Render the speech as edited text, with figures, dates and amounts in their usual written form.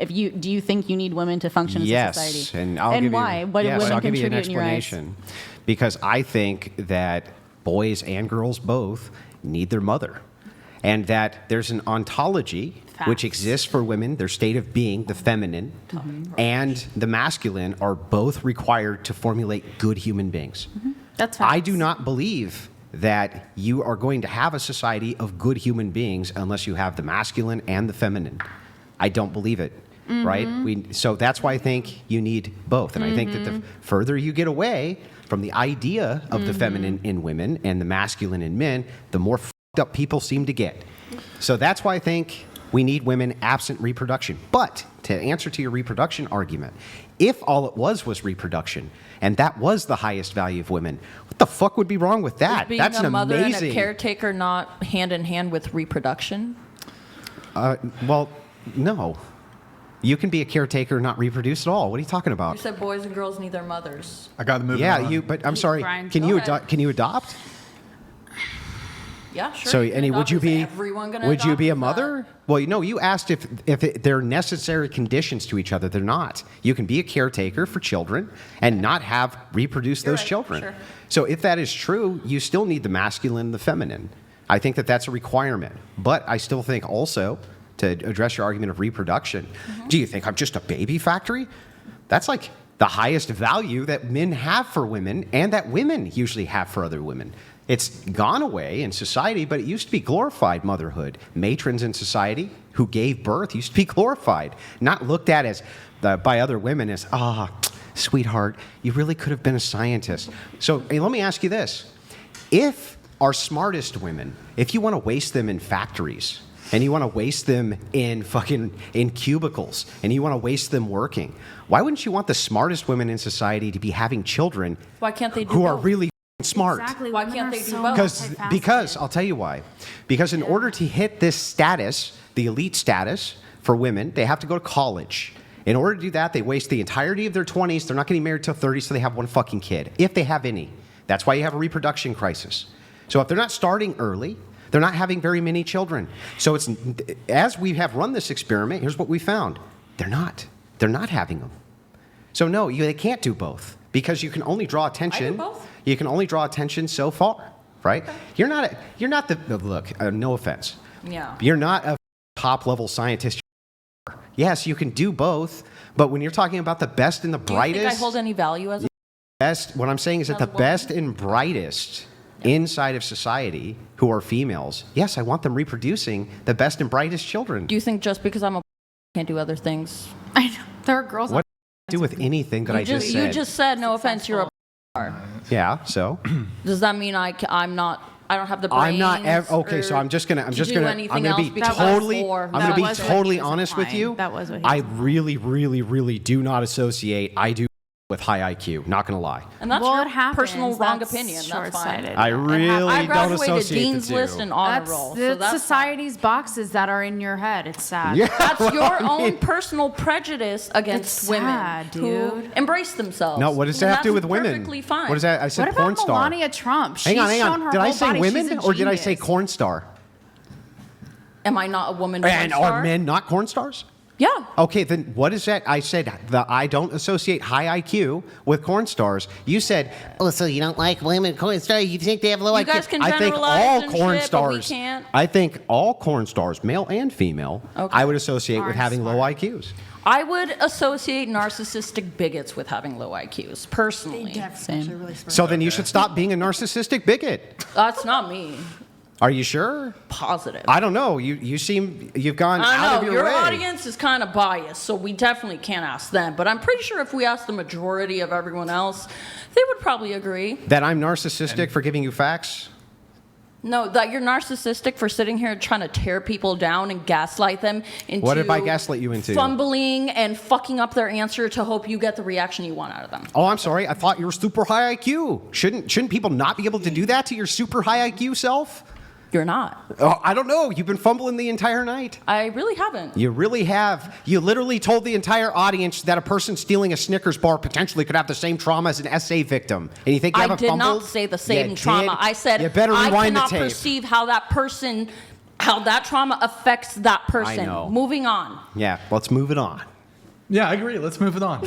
Do you think you need women to function as a society? Yes, and I'll give you why? What do women I'll give you an contribute in your eyes? explanation. Because I think that boys and girls both need their mother, and that there's an ontology which exists for women, their state of being, the feminine, and the masculine are both required to formulate good human beings. That's facts. I do not believe that you are going to have a society of good human beings unless you have the masculine and the feminine. I don't believe it, right? So that's why I think you need both. And I think that the further you get away from the idea of the feminine in women and the masculine in men, the more fucked up people seem to get. So that's why I think we need women absent reproduction. But to answer to your reproduction argument, if all it was reproduction, and that was the highest value of women, what the fuck would be wrong with that? Being That's a an mother amazing. and a caretaker not hand in hand with reproduction? Well, no. You can be a caretaker and not reproduce at all. What are you talking about? You said boys and girls need their mothers. I got to move Yeah, on. but I'm sorry. Brian, Can go you ahead. can you adopt? Yeah, sure. So, you can Annie, would adopt. you Is be everyone gonna would you adopt? be a Is that- mother? Well, you asked if they're necessary conditions to each other. They're not. You can be a caretaker for children and not have reproduce You're those right, children. sure. So if that is true, you still need the masculine and the feminine. I think that that's a requirement. But I still think also, to address your argument of reproduction, do you think I'm just a baby factory? That's like the highest value that men have for women and that women usually have for other women. It's gone away in society, but it used to be glorified motherhood. Matrons in society who gave birth used to be glorified, not looked at as by other women as, sweetheart, you really could have been a scientist. So hey, let me ask you this. If our smartest women, if you want to waste them in factories, and you want to waste them in cubicles, and you want to waste them working, why wouldn't you want the smartest women in society to be having children Why can't they do who are both? really smart? Exactly. Why Women can't are they do so both? Because I'll tell you why. Because in order to hit this status, the elite status for women, they have to go to college. In order to do that, they waste the entirety of their 20s. They're not getting married till 30, so they have one fucking kid, if they have any. That's why you have a reproduction crisis. So if they're not starting early, they're not having very many children. So it's as we have run this experiment, here's what we found. They're not having them. So no, they can't do both because you can only draw attention. I do both. You can only draw attention so far, right? Okay. You're not the look. No offense. Yeah. You're not a top level scientist. Yes, you can do both, but when you're talking about the best and the Do you brightest, think I hold any value as a best. What I'm saying is that the Another woman? best and brightest inside of society who are females. Yes, I want them reproducing the best and brightest children. Do you think just because I'm a can't do other things? I know. There are girls. What do with anything that I just said? You just said, no offense, you're a Yeah. So Does that mean I'm not? I don't have the brains? I'm not okay. So I'm just gonna to do anything I'm gonna else be because totally before- I'm That gonna be was what totally he was honest with implying. you. That was what he I was really, really, really do not associate I do with high IQ. Not gonna lie. And that's Well, your it happens. personal wrong That's opinion. That's fine. short-sighted. I really I don't graduated associate Dean's the two. List and honor That's roll. So the that's society's boxes that are in your head. It's sad. Yeah, That's well, your I mean- own personal prejudice against It's women sad, who dude. embrace themselves. No, what does And that have to do that's with women? Perfectly fine. What is that? I said What porn about star. Melania Trump? Hang on, She's hang shown on. her Did I whole say body. women She's a or did I say genius. corn star? Am I not a woman? And porn are star? men not corn stars? Yeah. Okay, then what is that? I said that I don't associate high IQ with corn stars. You said, oh, so you don't like women corn stars? You think they have low You IQ? guys can I think generalize all and corn shit, but we stars. can't. I think all corn stars, male and female, Okay. I would associate with Aren't having low smart. IQs. I would associate narcissistic bigots with having low IQs, personally. Same. So then you should stop being a narcissistic bigot. That's not me. Are you sure? Positive. I don't know. You seem you've gone out I of know, your way. audience is kind of biased, so we definitely can't ask them. But I'm pretty sure if we asked the majority of everyone else, they would probably agree. That I'm narcissistic for giving you facts? No, that you're narcissistic for sitting here trying to tear people down and gaslight them into What did I gaslight you into? fumbling and fucking up their answer to hope you get the reaction you want out of them. Oh, I'm sorry. I thought you were super high IQ. Shouldn't people not be able to do that to your super high IQ self? You're not. Oh, I don't know. You've been fumbling the entire night. I really haven't. You really have. You literally told the entire audience that a person stealing a Snickers bar potentially could have the same trauma as an SA victim. And you think you I haven't did fumbled? not say the same You trauma. did. I said You better I rewind the cannot tape. perceive how that person how that trauma affects that person. know. Moving on. Yeah, let's move it on. Yeah, I agree. Let's move it on.